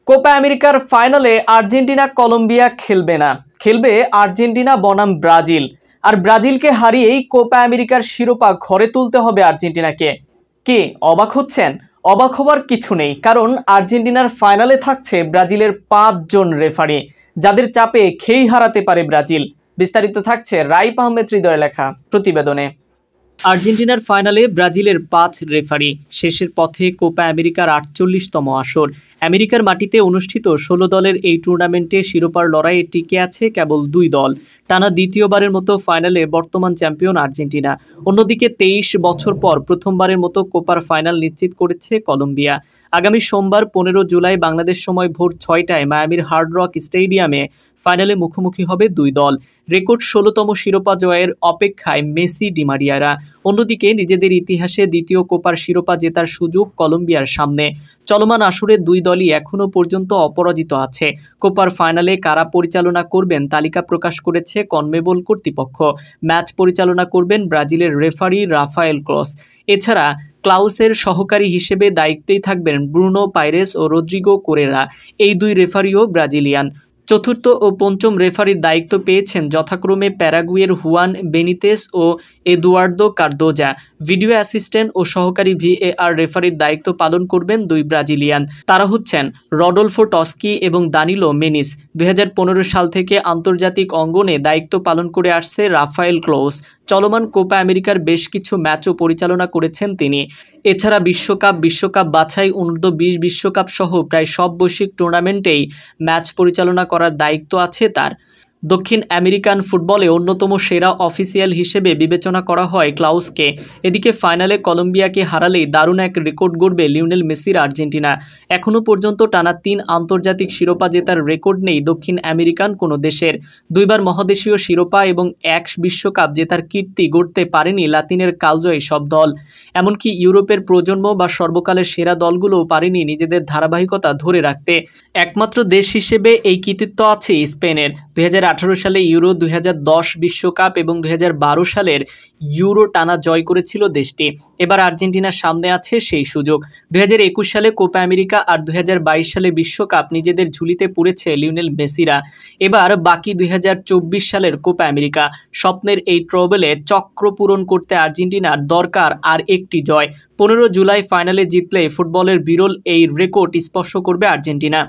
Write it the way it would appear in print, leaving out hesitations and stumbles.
Copa আমেরিকার ফাইনালে Argentina Colombia খেলবে না, খেলবে আর্জেন্টিনা বনাম ব্রাজিল। আর ব্রাজিলকে হারিয়েই কোপা আমেরিকার শিরোপা ঘরে তুলতে হবে আর্জেন্টিনাকে। কে অবাক হচ্ছেন? অবাক হবার কিছু নেই, কারণ আর্জেন্টিনার ফাইনালে থাকছে ব্রাজিলের 5 জন রেফারি, যাদের চাপে খেই হারাতে পারে ব্রাজিল। বিস্তারিত থাকছে রাইপ আহমেদ হৃদয়ের লেখা প্রতিবেদনে। আর্জেন্টিনার ফাইনালে ব্রাজিলের 5 রেফারি, শেষের পথে কোপা আমেরিকার 48তম আসর। আমেরিকার মাটিতে অনুষ্ঠিত 16 দলের এই টুর্নামেন্টে শিরোপার লড়াইয়ে টিকে আছে কেবল 2 দল। টানা দ্বিতীয়বারের মতো ফাইনালে বর্তমান চ্যাম্পিয়ন আর্জেন্টিনা। অন্যদিকে 23 বছর পর প্রথমবারের মতো কোপার ফাইনাল নিশ্চিত করেছে কলম্বিয়া। আগামী সোমবার 15 জুলাই বাংলাদেশ সময় ভোর 6টায় মায়ামির হার্ড রক স্টেডিয়ামে ফাইনালে মুখোমুখি হবে 2 দল। রেকর্ড 16তম শিরোপা জয়ের অপেক্ষায় মেসি, ডি মারিয়ারা। অন্যদিকে নিজেদের ইতিহাসে দ্বিতীয় কোপার শিরোপা জেতার সুযোগ কলম্বিয়ার সামনে। চলমান আসরে 2 দলই এখনও পর্যন্ত অপরাজিত আছে। কোপার ফাইনালে কারা পরিচালনা করবেন তালিকা প্রকাশ করেছে কনমেবল কর্তৃপক্ষ। ম্যাচ পরিচালনা করবেন ব্রাজিলের রেফারি রাফায়েল ক্লস। এছাড়া ক্লাউসের সহকারী হিসেবে দায়িত্বেই থাকবেন ব্রুনো পাইরেস ও রদ্রিগো কোরেরা। এই 2 রেফারিও ব্রাজিলিয়ান। চতুর্থ ও পঞ্চম রেফারির দায়িত্ব পেয়েছেন যথাক্রমে প্যারাগুয়ের হুয়ান বেনিতেস ও এদুয়ার্দো কার্দোজা। ভিডিও অ্যাসিস্ট্যান্ট ও সহকারী ভিএআর রেফারির দায়িত্ব পালন করবেন 2 ব্রাজিলিয়ান। তারা হচ্ছেন রডলফো টস্কি এবং দানিলো মেনিস। 2015 সাল থেকে আন্তর্জাতিক অঙ্গনে দায়িত্ব পালন করে আসছে রাফায়েল ক্লৌস। চলমান কোপা আমেরিকার বেশ কিছু ম্যাচও পরিচালনা করেছেন তিনি। এছাড়া বিশ্বকাপ বাছাই, অনূর্ধ্ব-20 বিশ্বকাপ সহ প্রায় সব বৈশ্বিক টুর্নামেন্টেই ম্যাচ পরিচালনা করার দায়িত্ব আছে তার। দক্ষিণ আমেরিকান ফুটবলে অন্যতম সেরা অফিসিয়াল হিসেবে বিবেচনা করা হয় ক্লাউসকে। এদিকে ফাইনালে কলম্বিয়াকে হারালেই দারুণ এক রেকর্ড গড়বে লিওনেল মেসির আর্জেন্টিনা। এখনও পর্যন্ত টানা 3 আন্তর্জাতিক শিরোপা জেতার রেকর্ড নেই দক্ষিণ আমেরিকান কোনো দেশের। 2 বার মহাদেশীয় শিরোপা এবং 1 বিশ্বকাপ জেতার কীর্তি গড়তে পারেনি লাতিনের কালজয়ী সব দল। এমনকি ইউরোপের প্রজন্ম বা সর্বকালের সেরা দলগুলোও পারেনি নিজেদের ধারাবাহিকতা ধরে রাখতে। একমাত্র দেশ হিসেবে এই কৃতিত্ব আছে স্পেনের। 2018 সালে ইউরো, 2010 বিশ্বকাপ এবং 2012 সালের ইউরো টানা জয় করেছিল দেশটি। এবার আর্জেন্টিনার সামনে আছে সেই সুযোগ। 2021 সালে কোপা আমেরিকা আর 2022 সালে বিশ্বকাপ নিজেদের ঝুলিতে পুরেছে লিওনেল মেসিরা। এবার বাকি 2024 সালের কোপা আমেরিকা। স্বপ্নের এই ট্রবেলে চক্র পূরণ করতে আর্জেন্টিনার দরকার আর একটি জয়। 15 জুলাই ফাইনালে জিতলে ফুটবলের বিরল এই রেকর্ড স্পর্শ করবে আর্জেন্টিনা।